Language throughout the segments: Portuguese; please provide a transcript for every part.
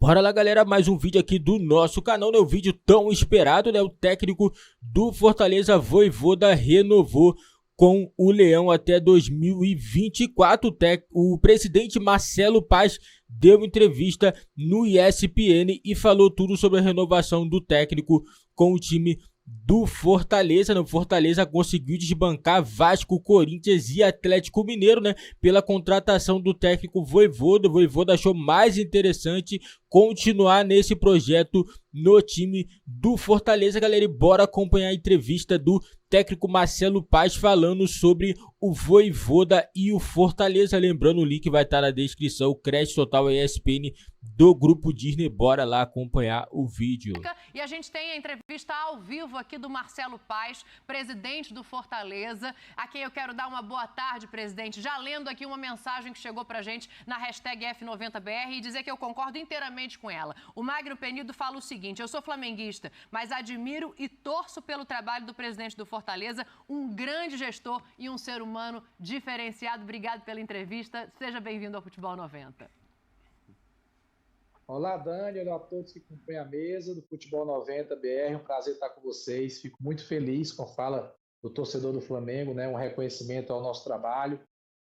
Bora lá, galera, mais um vídeo aqui do nosso canal, né? O vídeo tão esperado, né? O técnico do Fortaleza, Vojvoda, renovou com o Leão até 2024. O presidente Marcelo Paz deu entrevista no ESPN e falou tudo sobre a renovação do técnico com o time do Fortaleza. O Fortaleza conseguiu desbancar Vasco, Corinthians e Atlético Mineiro, né, pela contratação do técnico Vojvoda. O Vojvoda achou mais interessante continuar nesse projeto no time do Fortaleza, galera. E bora acompanhar a entrevista do técnico Marcelo Paz falando sobre o Vojvoda e o Fortaleza. Lembrando, o link vai estar na descrição, o crédito total ESPN do Grupo Disney. Bora lá acompanhar o vídeo. E a gente tem a entrevista ao vivo aqui do Marcelo Paz, presidente do Fortaleza, a quem eu quero dar uma boa tarde, presidente. Já lendo aqui uma mensagem que chegou pra gente na hashtag F90BR e dizer que eu concordo inteiramente com ela. O Magno Penido fala o seguinte: eu sou flamenguista, mas admiro e torço pelo trabalho do presidente do Fortaleza, um grande gestor e um ser humano diferenciado. Obrigado pela entrevista. Seja bem-vindo ao Futebol 90. Olá, Dani, olá a todos que acompanham a mesa do Futebol 90 BR, um prazer estar com vocês, fico muito feliz com a fala do torcedor do Flamengo, né? Um reconhecimento ao nosso trabalho,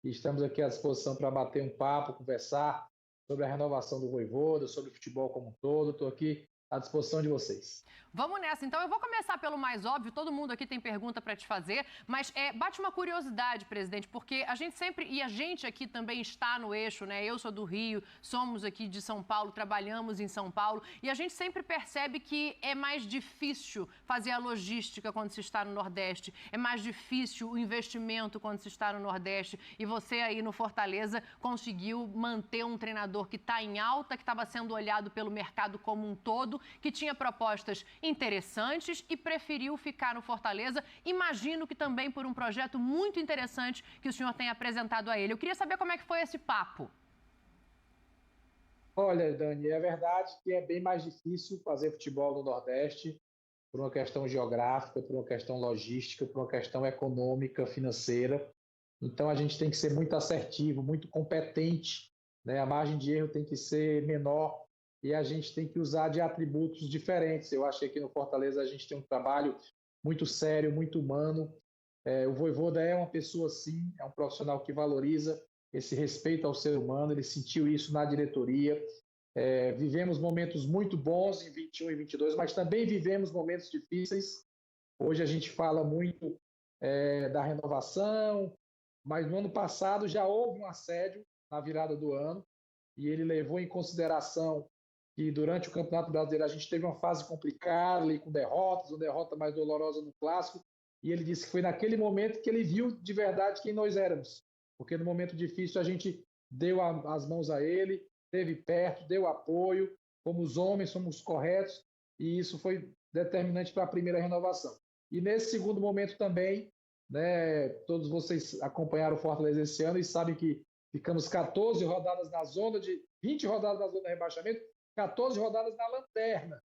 e estamos aqui à disposição para bater um papo, conversar sobre a renovação do Vojvoda, sobre o futebol como um todo. Estou aqui à disposição de vocês. Vamos nessa, então. Eu vou começar pelo mais óbvio, todo mundo aqui tem pergunta para te fazer, mas bate uma curiosidade, presidente, porque a gente sempre, e a gente aqui também está no eixo, né? Eu sou do Rio, somos aqui de São Paulo, trabalhamos em São Paulo, e a gente sempre percebe que é mais difícil fazer a logística quando se está no Nordeste, é mais difícil o investimento quando se está no Nordeste, e você aí no Fortaleza conseguiu manter um treinador que está em alta, que estava sendo olhado pelo mercado como um todo, que tinha propostas interessantes e preferiu ficar no Fortaleza. Imagino que também por um projeto muito interessante que o senhor tem apresentado a ele. Eu queria saber como é que foi esse papo. Olha, Dani, é verdade que é bem mais difícil fazer futebol no Nordeste por uma questão geográfica, por uma questão logística, por uma questão econômica, financeira. Então a gente tem que ser muito assertivo, muito competente, né? A margem de erro tem que ser menor e a gente tem que usar de atributos diferentes. Eu acho que aqui no Fortaleza a gente tem um trabalho muito sério, muito humano. O Vojvoda é uma pessoa assim, é um profissional que valoriza esse respeito ao ser humano, ele sentiu isso na diretoria. Vivemos momentos muito bons em 21 e 22, mas também vivemos momentos difíceis. Hoje a gente fala muito da renovação, mas no ano passado já houve um assédio na virada do ano e ele levou em consideração que durante o Campeonato Brasileiro a gente teve uma fase complicada, ali, com derrotas, uma derrota mais dolorosa no Clássico, e ele disse que foi naquele momento que ele viu de verdade quem nós éramos, porque no momento difícil a gente deu as mãos a ele, esteve perto, deu apoio, fomos homens, somos corretos, e isso foi determinante para a primeira renovação. E nesse segundo momento também, né, todos vocês acompanharam o Fortaleza esse ano e sabem que ficamos 14 rodadas na zona de 20 rodadas na zona de rebaixamento, 14 rodadas na lanterna.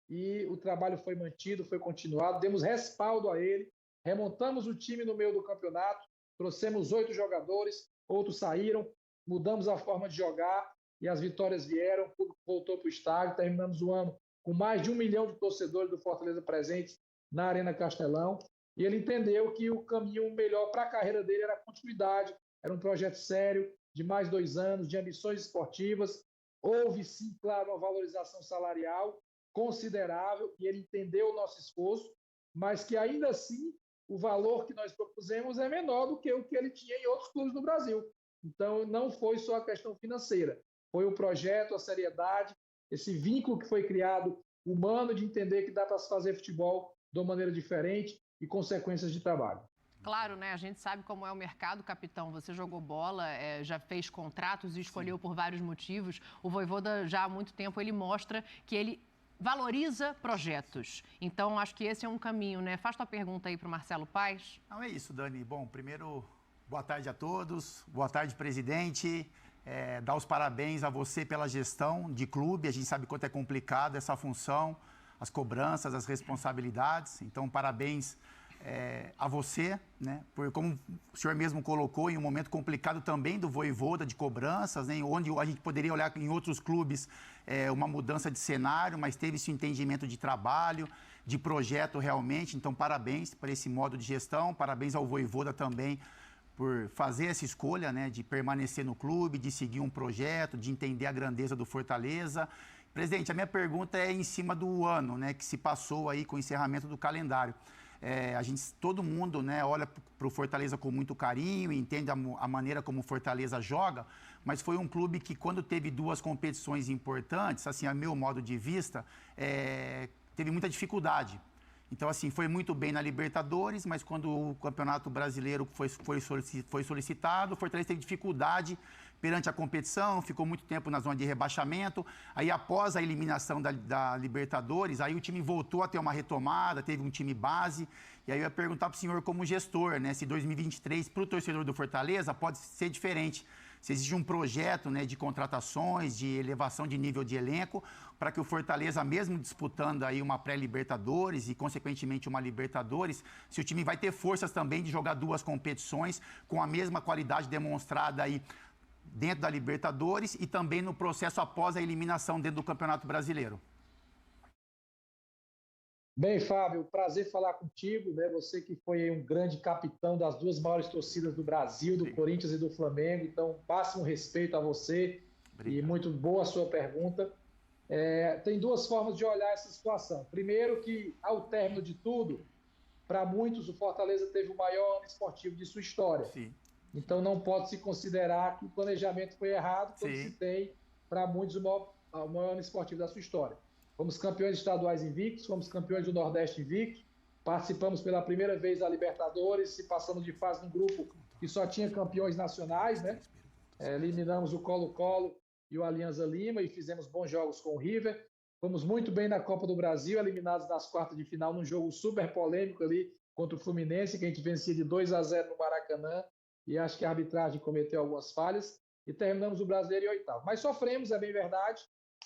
E o trabalho foi mantido, foi continuado, demos respaldo a ele, remontamos o time no meio do campeonato, trouxemos 8 jogadores, outros saíram, mudamos a forma de jogar e as vitórias vieram, o público voltou para o estádio, terminamos o ano com mais de 1 milhão de torcedores do Fortaleza presentes na Arena Castelão, e ele entendeu que o caminho melhor para a carreira dele era a continuidade, era um projeto sério, de mais 2 anos, de ambições esportivas. Houve, sim, claro, uma valorização salarial considerável e ele entendeu o nosso esforço, mas que ainda assim o valor que nós propusemos é menor do que o que ele tinha em outros clubes do Brasil. Então não foi só a questão financeira, foi o projeto, a seriedade, esse vínculo que foi criado humano de entender que dá para se fazer futebol de uma maneira diferente e consequências de trabalho. Claro, né? A gente sabe como é o mercado, capitão. Você jogou bola, já fez contratos e escolheu por vários motivos. O Vojvoda, já há muito tempo, ele mostra que ele valoriza projetos. Então, acho que esse é um caminho, né? Faz tua pergunta aí para o Marcelo Paz. Não, é isso, Dani. Bom, primeiro, boa tarde a todos. Boa tarde, presidente. Dar os parabéns a você pela gestão de clube. A gente sabe quanto é complicado essa função, as cobranças, as responsabilidades. Então, parabéns a você, né? Porque como o senhor mesmo colocou, em um momento complicado também do Vojvoda, de cobranças, né? Onde a gente poderia olhar em outros clubes uma mudança de cenário, mas teve esse entendimento de trabalho, de projeto realmente. Então, parabéns por esse modo de gestão, parabéns ao Vojvoda também por fazer essa escolha, né? De permanecer no clube, de seguir um projeto, de entender a grandeza do Fortaleza. Presidente, a minha pergunta é em cima do ano, né? Que se passou aí com o encerramento do calendário. Todo mundo, né, olha para o Fortaleza com muito carinho, entende a maneira como o Fortaleza joga, mas foi um clube que, quando teve 2 competições importantes, assim, a meu modo de vista, teve muita dificuldade. Então, assim, foi muito bem na Libertadores, mas quando o Campeonato Brasileiro foi solicitado, o Fortaleza teve dificuldade perante a competição, ficou muito tempo na zona de rebaixamento. Aí, após a eliminação da Libertadores, aí o time voltou a ter uma retomada, teve um time base. E aí eu ia perguntar para o senhor, como gestor, né, se 2023, para o torcedor do Fortaleza, pode ser diferente. Se existe um projeto, né, de contratações, de elevação de nível de elenco, para que o Fortaleza, mesmo disputando aí uma pré-Libertadores e, consequentemente, uma Libertadores, se o time vai ter forças também de jogar 2 competições com a mesma qualidade demonstrada aí dentro da Libertadores e também no processo após a eliminação dentro do Campeonato Brasileiro. Bem, Fábio, prazer falar contigo, né? Você que foi um grande capitão das 2 maiores torcidas do Brasil, do Corinthians e do Flamengo, então máximo respeito a você. Obrigado. E muito boa a sua pergunta. Tem 2 formas de olhar essa situação. Primeiro que, ao término de tudo, para muitos o Fortaleza teve o maior ano esportivo de sua história. Sim. Então não pode se considerar que o planejamento foi errado, quando se tem, para muitos, o maior ano esportivo da sua história. Fomos campeões estaduais invictos, fomos campeões do Nordeste invicto, participamos pela primeira vez da Libertadores e passamos de fase num grupo que só tinha campeões nacionais, né? Eliminamos o Colo-Colo e o Alianza Lima e fizemos bons jogos com o River. Fomos muito bem na Copa do Brasil, eliminados nas quartas de final num jogo super polêmico ali contra o Fluminense, que a gente vencia de 2-0 no Maracanã, e acho que a arbitragem cometeu algumas falhas, e terminamos o Brasileiro em 8º. Mas sofremos, é bem verdade,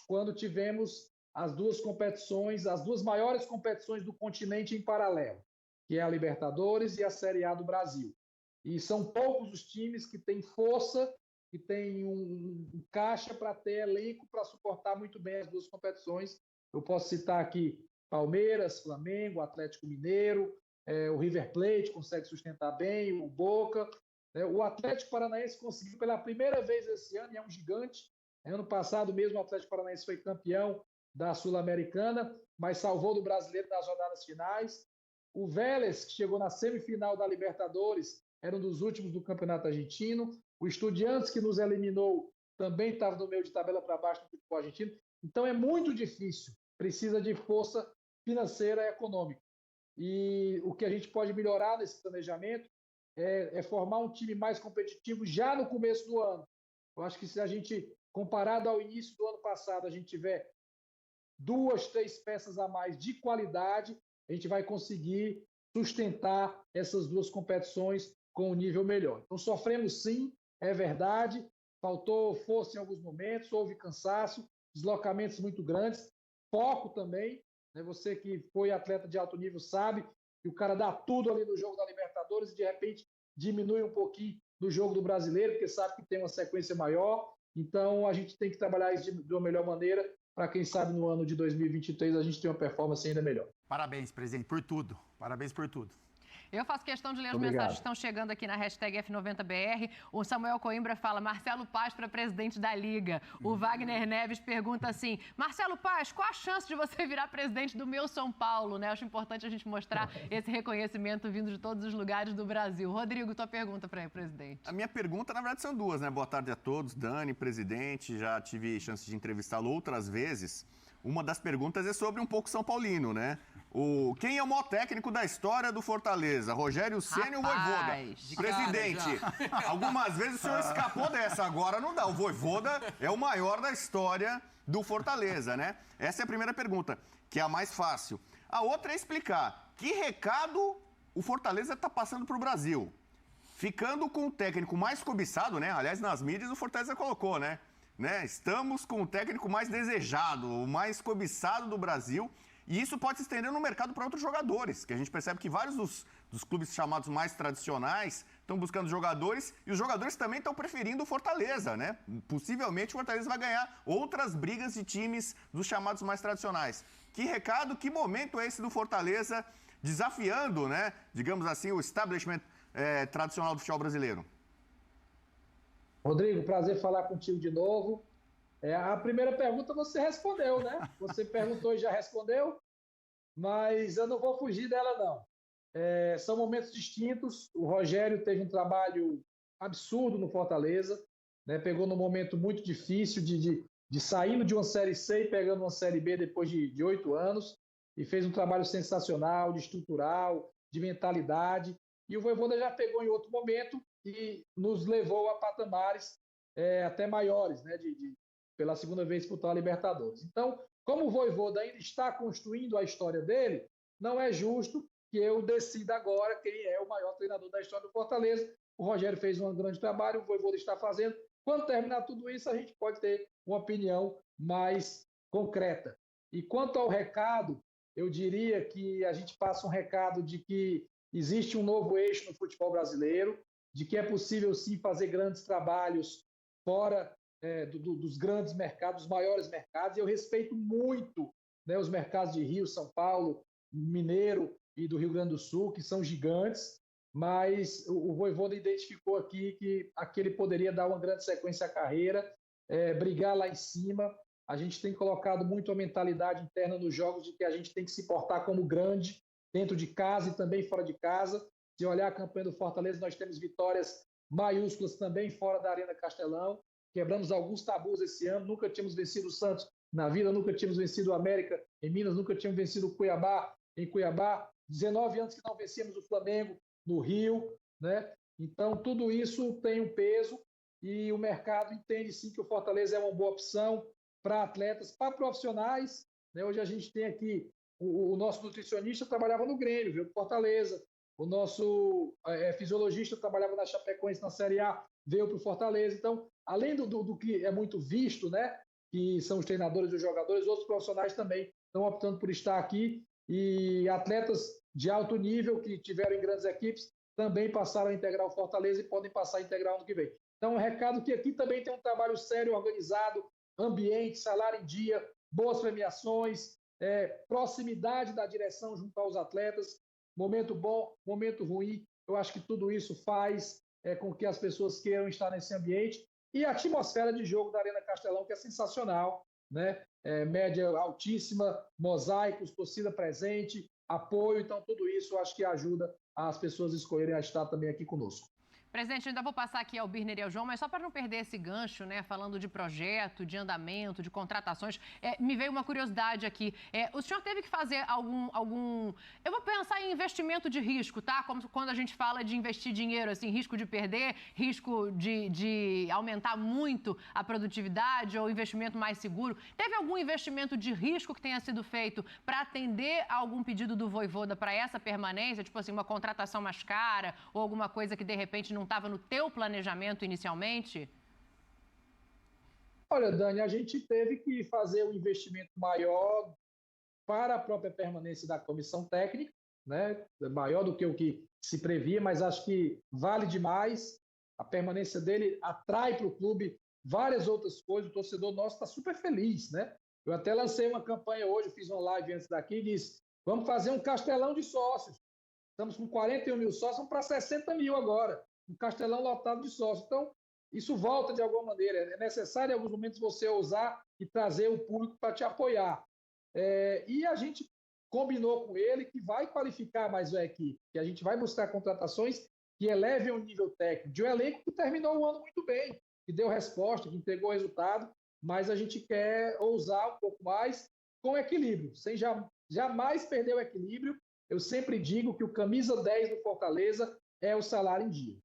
quando tivemos as 2 competições, as 2 maiores competições do continente em paralelo, que é a Libertadores e a Série A do Brasil. E são poucos os times que têm força, que têm um caixa para ter elenco para suportar muito bem as 2 competições. Eu posso citar aqui Palmeiras, Flamengo, Atlético Mineiro, o River Plate consegue sustentar bem, o Boca. O Atlético Paranaense conseguiu pela primeira vez esse ano, e é um gigante. Ano passado mesmo o Atlético Paranaense foi campeão da Sul-Americana, mas salvou do Brasileiro nas rodadas finais. O Vélez, que chegou na semifinal da Libertadores, era um dos últimos do Campeonato Argentino. O Estudiantes, que nos eliminou, também estava no meio de tabela para baixo no futebol argentino. Então é muito difícil, precisa de força financeira e econômica. E o que a gente pode melhorar nesse planejamento é formar um time mais competitivo já no começo do ano. Eu acho que se a gente, comparado ao início do ano passado, a gente tiver 2, 3 peças a mais de qualidade, a gente vai conseguir sustentar essas 2 competições com um nível melhor. Então sofremos sim, é verdade, faltou força em alguns momentos, houve cansaço, deslocamentos muito grandes, foco também, né? Você que foi atleta de alto nível sabe que o cara dá tudo ali no jogo da Libertadores e de repente diminui um pouquinho no jogo do Brasileiro, porque sabe que tem uma sequência maior. Então a gente tem que trabalhar isso de uma melhor maneira para, quem sabe, no ano de 2023 a gente ter uma performance ainda melhor. Parabéns, presidente, por tudo. Parabéns por tudo. Eu faço questão de ler as mensagens que estão chegando aqui na hashtag F90BR. O Samuel Coimbra fala: Marcelo Paz para presidente da Liga. O Wagner Neves pergunta assim: Marcelo Paz, qual a chance de você virar presidente do meu São Paulo? Né? Acho importante a gente mostrar esse reconhecimento vindo de todos os lugares do Brasil. Rodrigo, tua pergunta para o presidente. A minha pergunta, na verdade, são 2, né? Boa tarde a todos. Dani, presidente, já tive chance de entrevistá-lo outras vezes. Uma das perguntas é sobre um pouco São Paulino, né? Quem é o maior técnico da história do Fortaleza? Rogério Ceni ou Vojvoda? Presidente, algumas vezes o senhor escapou dessa, agora não dá. O Vojvoda é o maior da história do Fortaleza, né? Essa é a primeira pergunta, que é a mais fácil. A outra é explicar que recado o Fortaleza está passando para o Brasil. Ficando com o técnico mais cobiçado, né? Aliás, nas mídias o Fortaleza colocou, né? Estamos com o técnico mais desejado, o mais cobiçado do Brasil. E isso pode se estender no mercado para outros jogadores, que a gente percebe que vários dos dos clubes chamados mais tradicionais estão buscando jogadores e os jogadores também estão preferindo o Fortaleza, né? Possivelmente o Fortaleza vai ganhar outras brigas de times dos chamados mais tradicionais. Que recado, que momento é esse do Fortaleza desafiando, né, digamos assim, o establishment tradicional do futebol brasileiro? Rodrigo, prazer falar contigo de novo. A primeira pergunta você respondeu, né? Você perguntou e já respondeu, mas eu não vou fugir dela, não. São momentos distintos. O Rogério teve um trabalho absurdo no Fortaleza, né? Pegou num momento muito difícil de saindo de uma Série C e pegando uma Série B depois de 8 anos, e fez um trabalho sensacional, de estrutural, de mentalidade. E o Vojvoda já pegou em outro momento e nos levou a patamares até maiores, né? Pela segunda vez disputar a Libertadores. Então, como o Vojvoda ainda está construindo a história dele, não é justo que eu decida agora quem é o maior treinador da história do Fortaleza. O Rogério fez um grande trabalho, o Vojvoda está fazendo. Quando terminar tudo isso, a gente pode ter uma opinião mais concreta. E quanto ao recado, eu diria que a gente passa um recado de que existe um novo eixo no futebol brasileiro, de que é possível sim fazer grandes trabalhos fora dos grandes mercados, dos maiores mercados. E eu respeito muito, né, os mercados de Rio, São Paulo, Mineiro e do Rio Grande do Sul, que são gigantes, mas o Vojvoda identificou aqui que aqui ele poderia dar uma grande sequência à carreira, brigar lá em cima. A gente tem colocado muito a mentalidade interna nos jogos de que a gente tem que se portar como grande, dentro de casa e também fora de casa. Se olhar a campanha do Fortaleza, nós temos vitórias maiúsculas também fora da Arena Castelão. Quebramos alguns tabus esse ano, nunca tínhamos vencido o Santos na Vila, nunca tínhamos vencido o América em Minas, nunca tínhamos vencido o Cuiabá em Cuiabá. 19 anos que não vencíamos o Flamengo no Rio, né? Então, tudo isso tem um peso e o mercado entende sim que o Fortaleza é uma boa opção para atletas, para profissionais, né? Hoje a gente tem aqui o nosso nutricionista trabalhava no Grêmio, veio para Fortaleza. O nosso fisiologista trabalhava na Chapecoense na Série A, veio para o Fortaleza. Então, além do que é muito visto, né, que são os treinadores e os jogadores, outros profissionais também estão optando por estar aqui. E atletas de alto nível que tiveram em grandes equipes também passaram a integrar o Fortaleza e podem passar a integrar ano que vem. Então, um recado que aqui também tem um trabalho sério, organizado, ambiente, salário em dia, boas premiações, proximidade da direção junto aos atletas, momento bom, momento ruim. Eu acho que tudo isso faz com que as pessoas queiram estar nesse ambiente. E a atmosfera de jogo da Arena Castelão, que é sensacional, né? Média altíssima, mosaicos, torcida presente, apoio. Então, tudo isso eu acho que ajuda as pessoas escolherem a estar também aqui conosco. Presidente, ainda vou passar aqui ao Birner e ao João, mas só para não perder esse gancho, né? Falando de projeto, de andamento, de contratações, me veio uma curiosidade aqui. O senhor teve que fazer algum... Eu vou pensar em investimento de risco, tá? Como quando a gente fala de investir dinheiro, assim, risco de perder, risco de aumentar muito a produtividade ou investimento mais seguro. Teve algum investimento de risco que tenha sido feito para atender a algum pedido do Vojvoda para essa permanência? Tipo assim, uma contratação mais cara ou alguma coisa que de repente não estava no teu planejamento inicialmente? Olha, Dani, a gente teve que fazer um investimento maior para a própria permanência da comissão técnica, né? Maior do que o que se previa, mas acho que vale demais. A permanência dele atrai para o clube várias outras coisas. O torcedor nosso está super feliz, né? Eu até lancei uma campanha hoje, fiz uma live antes daqui e disse: vamos fazer um castelão de sócios. Estamos com 41 mil sócios, vamos para 60 mil agora. Um castelão lotado de sócios. Então, isso volta de alguma maneira. É necessário, em alguns momentos, você ousar e trazer o público para te apoiar. E a gente combinou com ele que vai qualificar mais a equipe, que a gente vai buscar contratações que elevem o nível técnico de um elenco que terminou o ano muito bem, que deu resposta, que entregou resultado, mas a gente quer ousar um pouco mais com equilíbrio, sem jamais perder o equilíbrio. Eu sempre digo que o camisa 10 do Fortaleza é o salário em dia.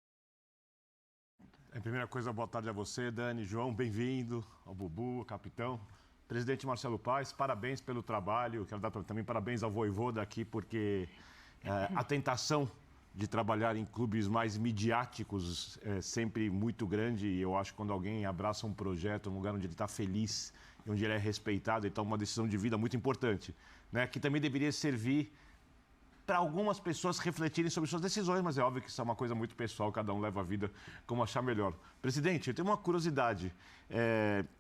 Primeira coisa, boa tarde a você, Dani, João, bem-vindo, ao Bubu, ao capitão. Presidente Marcelo Paes, parabéns pelo trabalho. Quero dar também parabéns ao Vojvoda aqui, porque a tentação de trabalhar em clubes mais midiáticos é sempre muito grande. E eu acho que quando alguém abraça um projeto, um lugar onde ele está feliz, onde ele é respeitado, ele toma uma decisão de vida muito importante, né? Que também deveria servir para algumas pessoas refletirem sobre suas decisões, mas é óbvio que isso é uma coisa muito pessoal, cada um leva a vida como achar melhor. Presidente, eu tenho uma curiosidade.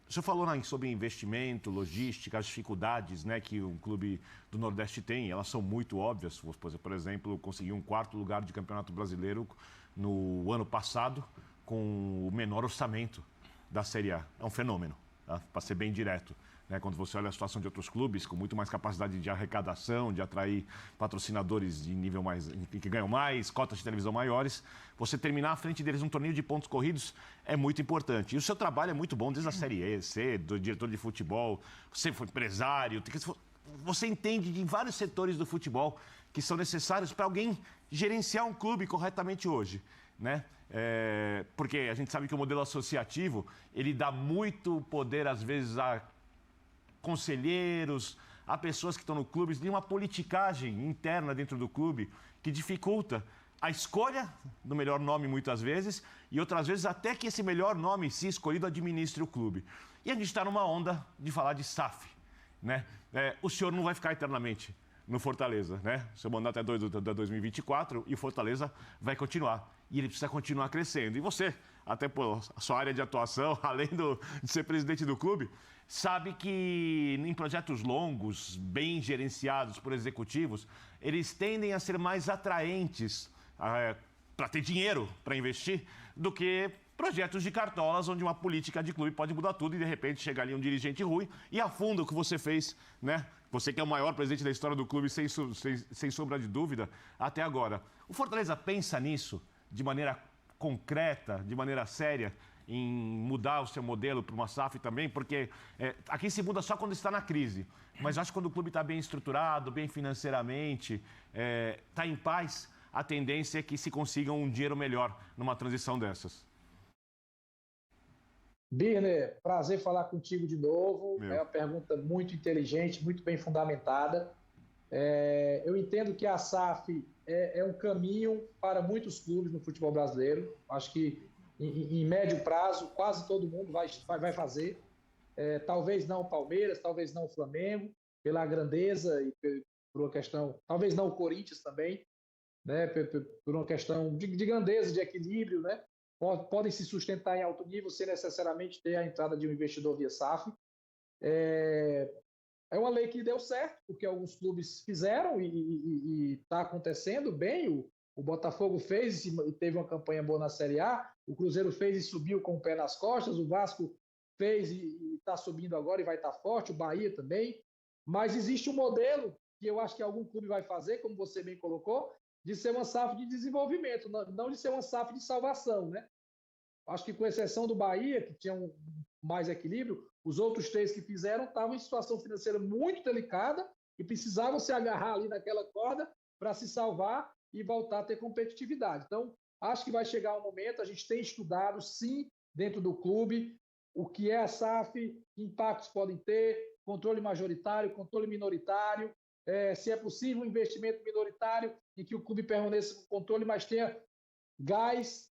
O senhor falou sobre investimento, logística, as dificuldades, né, que um clube do Nordeste tem, elas são muito óbvias. Por exemplo, conseguir um 4º lugar de Campeonato Brasileiro no ano passado com o menor orçamento da Série A. É um fenômeno, tá? Para ser bem direto. Quando você olha a situação de outros clubes com muito mais capacidade de arrecadação, de atrair patrocinadores de nível mais, que ganham mais, cotas de televisão maiores, você terminar à frente deles um torneio de pontos corridos é muito importante. E o seu trabalho é muito bom desde a Série E, C, do diretor de futebol, você foi empresário, você entende de vários setores do futebol que são necessários para alguém gerenciar um clube corretamente hoje, né? Porque a gente sabe que o modelo associativo, ele dá muito poder, às vezes, a conselheiros, a pessoas que estão no clube, de uma politicagem interna dentro do clube que dificulta a escolha do melhor nome muitas vezes e outras vezes até que esse melhor nome, se escolhido, administre o clube. E a gente está numa onda de falar de SAF, né? O senhor não vai ficar eternamente no Fortaleza, né? O seu mandato é até 2024 e o Fortaleza vai continuar. E ele precisa continuar crescendo. E você, até por a sua área de atuação, além de ser presidente do clube, sabe que em projetos longos, bem gerenciados por executivos, eles tendem a ser mais atraentes para ter dinheiro para investir do que projetos de cartolas onde uma política de clube pode mudar tudo e de repente chega ali um dirigente ruim e afunda o que você fez, né? Você que é o maior presidente da história do clube, sem sombra de dúvida, até agora. O Fortaleza pensa nisso de maneira concreta, de maneira séria, em mudar o seu modelo para uma SAF também, porque aqui se muda só quando está na crise. Mas acho que quando o clube está bem estruturado, bem financeiramente, está em paz, a tendência é que se consiga um dinheiro melhor numa transição dessas. Birner, prazer falar contigo de novo. Meu. É uma pergunta muito inteligente, muito bem fundamentada. Eu entendo que a SAF é um caminho para muitos clubes no futebol brasileiro. Acho que em médio prazo, quase todo mundo vai fazer. Talvez não o Palmeiras, talvez não o Flamengo, pela grandeza e por uma questão... Talvez não o Corinthians também, né? Por uma questão de grandeza, de equilíbrio, né? Podem se sustentar em alto nível sem necessariamente ter a entrada de um investidor via SAF. É uma lei que deu certo, porque alguns clubes fizeram e está acontecendo bem. O Botafogo fez e teve uma campanha boa na Série A, o Cruzeiro fez e subiu com o pé nas costas, o Vasco fez e está subindo agora e vai estar forte, o Bahia também. Mas existe um modelo que eu acho que algum clube vai fazer, como você bem colocou, de ser uma SAF de desenvolvimento, não de ser uma SAF de salvação, né? Acho que com exceção do Bahia, que tinha mais equilíbrio, os outros 3 que fizeram estavam em situação financeira muito delicada e precisavam se agarrar ali naquela corda para se salvar e voltar a ter competitividade. Então, acho que vai chegar um momento, a gente tem estudado, sim, dentro do clube, o que é a SAF, que impactos podem ter, controle majoritário, controle minoritário, se é possível um investimento minoritário em que o clube permaneça com controle, mas tenha gás,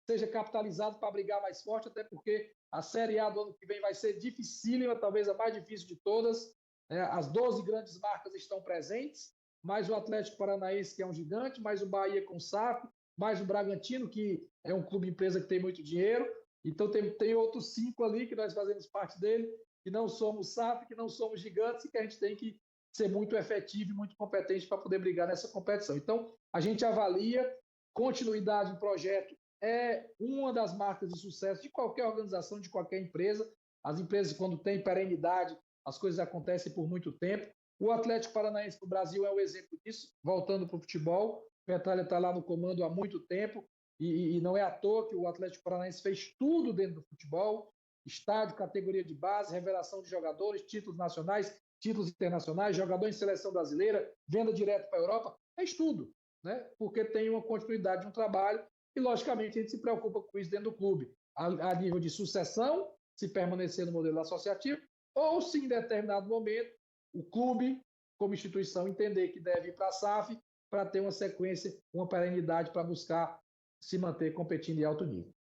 seja capitalizado para brigar mais forte, até porque a Série A do ano que vem vai ser dificílima, talvez a mais difícil de todas. As 12 grandes marcas estão presentes, mais o Atlético Paranaense, que é um gigante, mais o Bahia com o SAF, mais o Bragantino, que é um clube empresa que tem muito dinheiro. Então tem outros 5 ali que nós fazemos parte dele, que não somos SAF, que não somos gigantes e que a gente tem que ser muito efetivo e muito competente para poder brigar nessa competição. Então, a gente avalia continuidade do projeto é uma das marcas de sucesso de qualquer organização, de qualquer empresa. As empresas, quando têm perenidade, as coisas acontecem por muito tempo. O Atlético Paranaense do Brasil é um exemplo disso, voltando para o futebol. O Petralha está lá no comando há muito tempo e não é à toa que o Atlético Paranaense fez tudo dentro do futebol, estádio, categoria de base, revelação de jogadores, títulos nacionais, títulos internacionais, jogador em seleção brasileira, venda direto para a Europa, fez tudo, né? Porque tem uma continuidade de um trabalho e, logicamente, a gente se preocupa com isso dentro do clube, a nível de sucessão, se permanecer no modelo associativo, ou se em determinado momento o clube, como instituição, entender que deve ir para a SAF para ter uma sequência, uma perenidade para buscar se manter competindo em alto nível.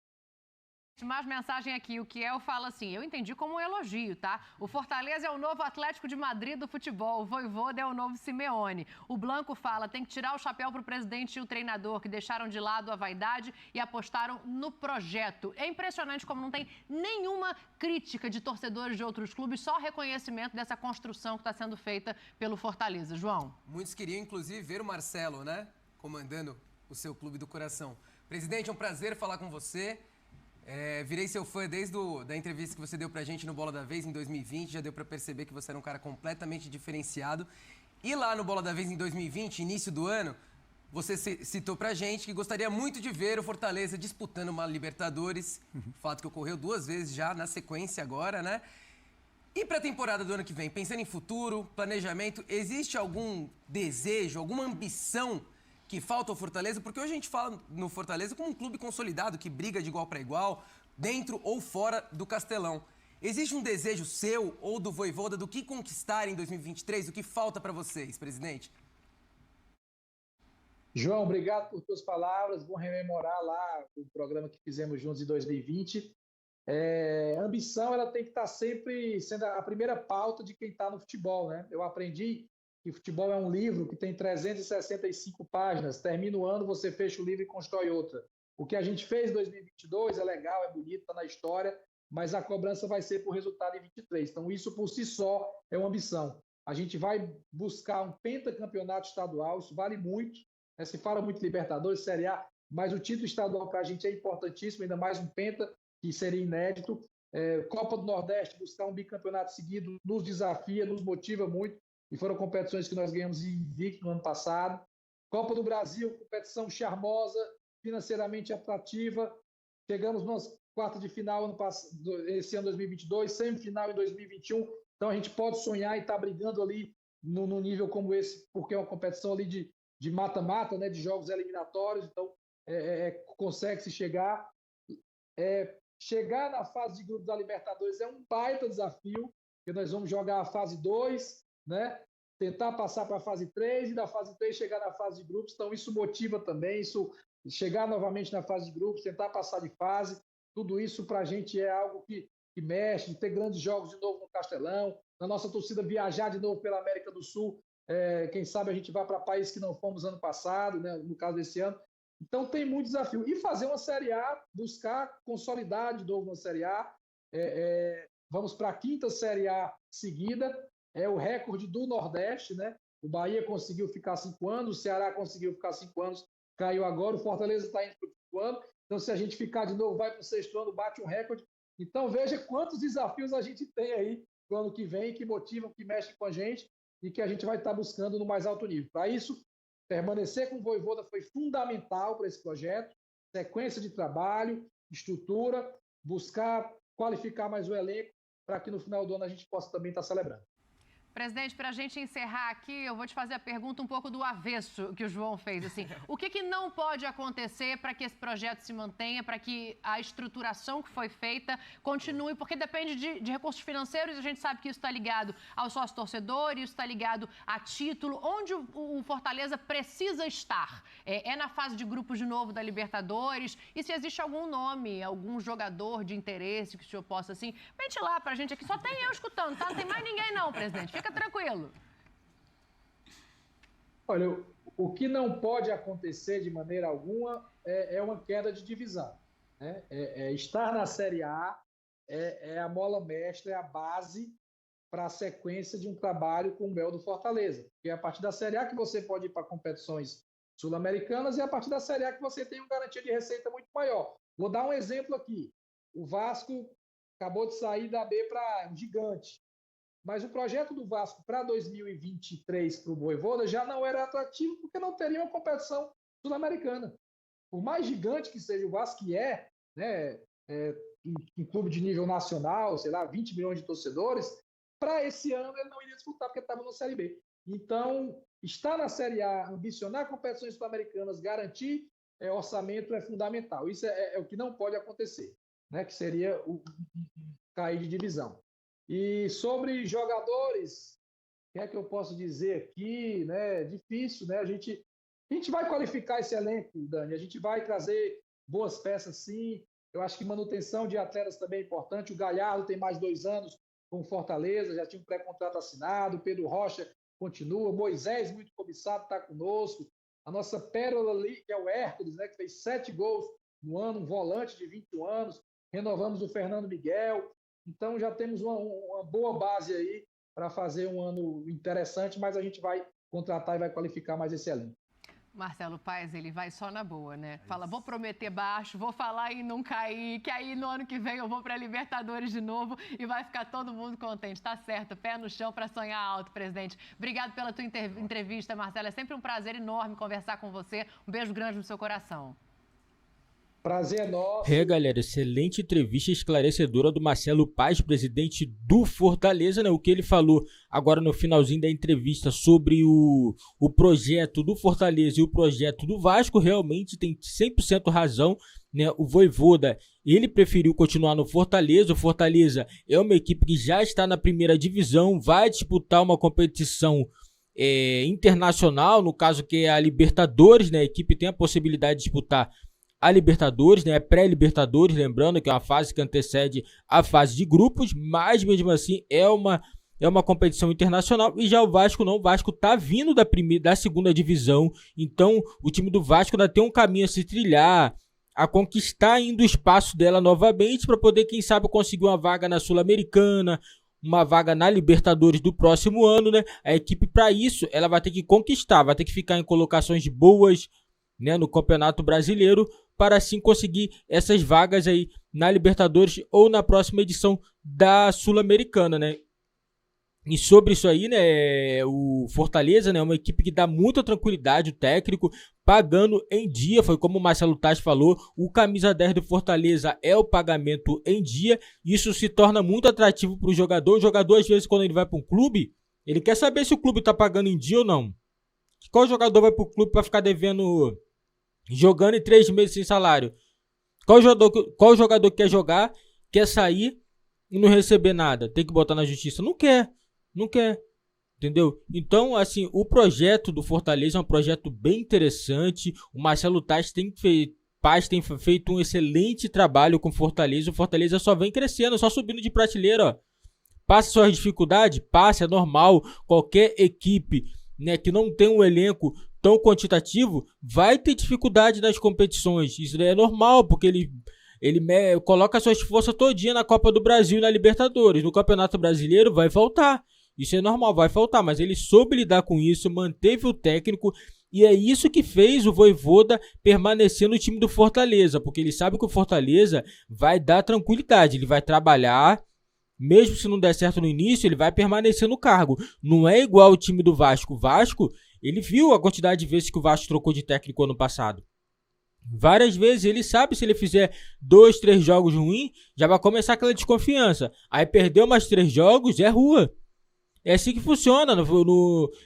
Mais mensagem aqui, o Kiel fala assim, eu entendi como um elogio, tá? O Fortaleza é o novo Atlético de Madrid do futebol, o Vojvoda é o novo Simeone. O Blanco fala, tem que tirar o chapéu pro presidente e o treinador, que deixaram de lado a vaidade e apostaram no projeto. É impressionante como não tem nenhuma crítica de torcedores de outros clubes, só reconhecimento dessa construção que está sendo feita pelo Fortaleza. João? Muitos queriam, inclusive, ver o Marcelo, né? Comandando o seu clube do coração. Presidente, é um prazer falar com você. Virei seu fã desde a entrevista que você deu pra gente no Bola da Vez em 2020. Já deu pra perceber que você era um cara completamente diferenciado. E lá no Bola da Vez em 2020, início do ano, você citou pra gente que gostaria muito de ver o Fortaleza disputando uma Libertadores. Fato que ocorreu 2 vezes já na sequência agora, né? E pra temporada do ano que vem, pensando em futuro, planejamento, existe algum desejo, alguma ambição que falta ao Fortaleza? Porque hoje a gente fala no Fortaleza como um clube consolidado, que briga de igual para igual, dentro ou fora do Castelão. Existe um desejo seu ou do Vojvoda do que conquistar em 2023? O que falta para vocês, presidente? João, obrigado por suas palavras. Vou rememorar lá o programa que fizemos juntos em 2020. A ambição ela tem que estar sempre sendo a primeira pauta de quem está no futebol, né? Eu aprendi que futebol é um livro que tem 365 páginas. Termina o ano, você fecha o livro e constrói outra. O que a gente fez em 2022 é legal, é bonito, está na história, mas a cobrança vai ser por resultado em 2023. Então, isso por si só é uma ambição. A gente vai buscar um pentacampeonato estadual, isso vale muito. Né? Se fala muito de Libertadores, Série A, mas o título estadual para a gente é importantíssimo, ainda mais um penta, que seria inédito. Copa do Nordeste, buscar um bicampeonato seguido, nos desafia, nos motiva muito. E foram competições que nós ganhamos invicto no ano passado. Copa do Brasil, competição charmosa, financeiramente atrativa. Chegamos nas quartas de final esse ano 2022, semifinal em 2021. Então a gente pode sonhar e estar brigando ali no nível como esse, porque é uma competição ali de mata-mata, né, de jogos eliminatórios. Então consegue-se chegar. Chegar na fase de grupos da Libertadores é um baita desafio, porque nós vamos jogar a fase 2, né? Tentar passar para a fase 3 e da fase 3 chegar na fase de grupos. Então, isso motiva também, chegar novamente na fase de grupos, tentar passar de fase. Tudo isso para a gente é algo que mexe, ter grandes jogos de novo no Castelão, na nossa torcida viajar de novo pela América do Sul. Quem sabe a gente vai para países que não fomos ano passado, né? No caso desse ano. Então, tem muito desafio. E fazer uma Série A, buscar consolidar de novo uma Série A. Vamos para a 5ª Série A seguida. É o recorde do Nordeste, né? O Bahia conseguiu ficar 5 anos, o Ceará conseguiu ficar 5 anos, caiu agora, o Fortaleza está indo para o 5º ano. Então, se a gente ficar de novo, vai para o 6º ano, bate um recorde. Então, veja quantos desafios a gente tem aí no ano que vem, que motivam, que mexem com a gente e que a gente vai estar buscando no mais alto nível. Para isso, permanecer com o Vojvoda foi fundamental para esse projeto, sequência de trabalho, estrutura, buscar qualificar mais o elenco para que no final do ano a gente possa também estar celebrando. Presidente, para a gente encerrar aqui, eu vou te fazer a pergunta um pouco do avesso que o João fez. Assim, o que não pode acontecer para que esse projeto se mantenha, para que a estruturação que foi feita continue? Porque depende de recursos financeiros, a gente sabe que isso está ligado ao sócio-torcedor, isso está ligado a título. Onde o Fortaleza precisa estar? É na fase de grupos de novo da Libertadores? E se existe algum nome, algum jogador de interesse que o senhor possa, assim, ventilar para a gente aqui? Só tem eu escutando, tá? Não tem mais ninguém não, presidente. Fica tranquilo. Olha, o que não pode acontecer de maneira alguma é uma queda de divisão. Né? Estar na Série A é a mola mestra, é a base para a sequência de um trabalho com o Bel do Fortaleza. Porque é a partir da Série A que você pode ir para competições sul-americanas e é a partir da Série A que você tem uma garantia de receita muito maior. Vou dar um exemplo aqui. O Vasco acabou de sair da B para um gigante. Mas o projeto do Vasco para 2023 para o Vojvoda já não era atrativo porque não teria uma competição sul-americana. Por mais gigante que seja o Vasco, que né, um clube de nível nacional, sei lá, 20 milhões de torcedores, para esse ano ele não iria disputar porque estava na Série B. Então, estar na Série A, ambicionar competições sul-americanas, garantir orçamento é fundamental. Isso é o que não pode acontecer, né, que seria o cair de divisão. E sobre jogadores, o que é que eu posso dizer aqui? Né? Difícil, né? A gente vai qualificar esse elenco, Dani. A gente vai trazer boas peças, sim. Eu acho que manutenção de atletas também é importante. O Galhardo tem mais 2 anos com o Fortaleza, já tinha um pré-contrato assinado. O Pedro Rocha continua. Moisés, muito cobiçado, está conosco. A nossa pérola ali, que é o Hércules, né, que fez 7 gols no ano, um volante de 21 anos. Renovamos o Fernando Miguel. Então já temos uma boa base aí para fazer um ano interessante, mas a gente vai contratar e vai qualificar mais esse elenco. Marcelo Paes, ele vai só na boa, né? Fala, vou prometer baixo, vou falar e não cair, que aí no ano que vem eu vou para Libertadores de novo e vai ficar todo mundo contente. Tá certo, pé no chão para sonhar alto, presidente. Obrigado pela tua entrevista, Marcelo. É sempre um prazer enorme conversar com você. Um beijo grande no seu coração. Prazer é nosso. Galera, excelente entrevista esclarecedora do Marcelo Paes, presidente do Fortaleza, né? O que ele falou agora no finalzinho da entrevista sobre o projeto do Fortaleza e o projeto do Vasco, realmente tem 100% razão, né? O Vojvoda, ele preferiu continuar no Fortaleza. O Fortaleza é uma equipe que já está na primeira divisão, vai disputar uma competição internacional, no caso que é a Libertadores, né? A equipe tem a possibilidade de disputar a Libertadores, né, pré-Libertadores, lembrando que é uma fase que antecede a fase de grupos, mas mesmo assim é uma competição internacional. E já o Vasco não, o Vasco tá vindo da segunda divisão, então o time do Vasco ainda tem um caminho a se trilhar, a conquistar ainda o espaço dela novamente para poder, quem sabe, conseguir uma vaga na Sul-Americana, uma vaga na Libertadores do próximo ano, né? A equipe, para isso, ela vai ter que conquistar, vai ter que ficar em colocações boas, né, no Campeonato Brasileiro, para assim conseguir essas vagas aí na Libertadores ou na próxima edição da Sul-Americana, né? E sobre isso aí, né, o Fortaleza, né, é uma equipe que dá muita tranquilidade, o técnico pagando em dia, foi como o Marcelo Paes falou, o camisa 10 do Fortaleza é o pagamento em dia, isso se torna muito atrativo para o jogador, às vezes quando ele vai para um clube, ele quer saber se o clube está pagando em dia ou não. Qual jogador vai para o clube para ficar devendo, jogando em 3 meses sem salário? Qual jogador quer jogar, quer sair e não receber nada? Tem que botar na justiça? Não quer, entendeu? Então, assim, o projeto do Fortaleza é um projeto bem interessante. O Marcelo Paes tem feito um excelente trabalho com o Fortaleza. O Fortaleza só vem crescendo, só subindo de prateleira, ó. Passa suas dificuldades? Passa, é normal. Qualquer equipe, né, que não tem um elenco tão quantitativo vai ter dificuldade nas competições. Isso daí é normal, porque ele coloca suas forças todinha na Copa do Brasil e na Libertadores. No Campeonato Brasileiro vai faltar. Isso é normal, vai faltar, mas ele soube lidar com isso, manteve o técnico, e é isso que fez o Vojvoda permanecer no time do Fortaleza, porque ele sabe que o Fortaleza vai dar tranquilidade, ele vai trabalhar. Mesmo se não der certo no início, ele vai permanecer no cargo. Não é igual o time do Vasco. O Vasco, ele viu a quantidade de vezes que o Vasco trocou de técnico ano passado. Várias vezes, ele sabe, se ele fizer 2, 3 jogos ruins, já vai começar aquela desconfiança. Aí perdeu mais 3 jogos, é rua. É assim que funciona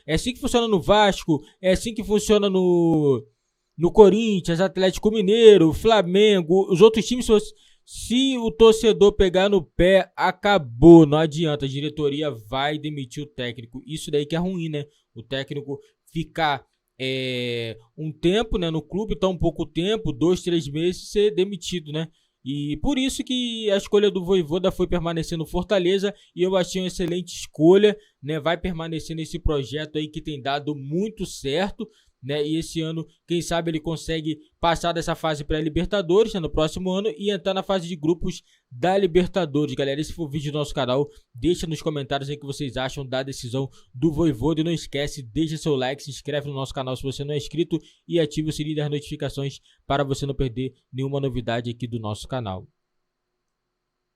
é assim que funciona no Vasco, é assim que funciona no Corinthians, Atlético Mineiro, Flamengo, os outros times. Se o torcedor pegar no pé, acabou, não adianta, a diretoria vai demitir o técnico. Isso daí que é ruim, né? O técnico ficar um tempo, né, no clube, tá um pouco tempo, 2, 3 meses, ser demitido, né? E por isso que a escolha do Vojvoda foi permanecer no Fortaleza, e eu achei uma excelente escolha, né? Vai permanecer nesse projeto aí que tem dado muito certo, né? E esse ano, quem sabe ele consegue passar dessa fase pré-Libertadores, né, no próximo ano, e entrar na fase de grupos da Libertadores. Galera, esse foi o vídeo do nosso canal. Deixa nos comentários aí o que vocês acham da decisão do Vojvoda. E não esquece, deixa seu like, se inscreve no nosso canal se você não é inscrito e ative o sininho das notificações para você não perder nenhuma novidade aqui do nosso canal.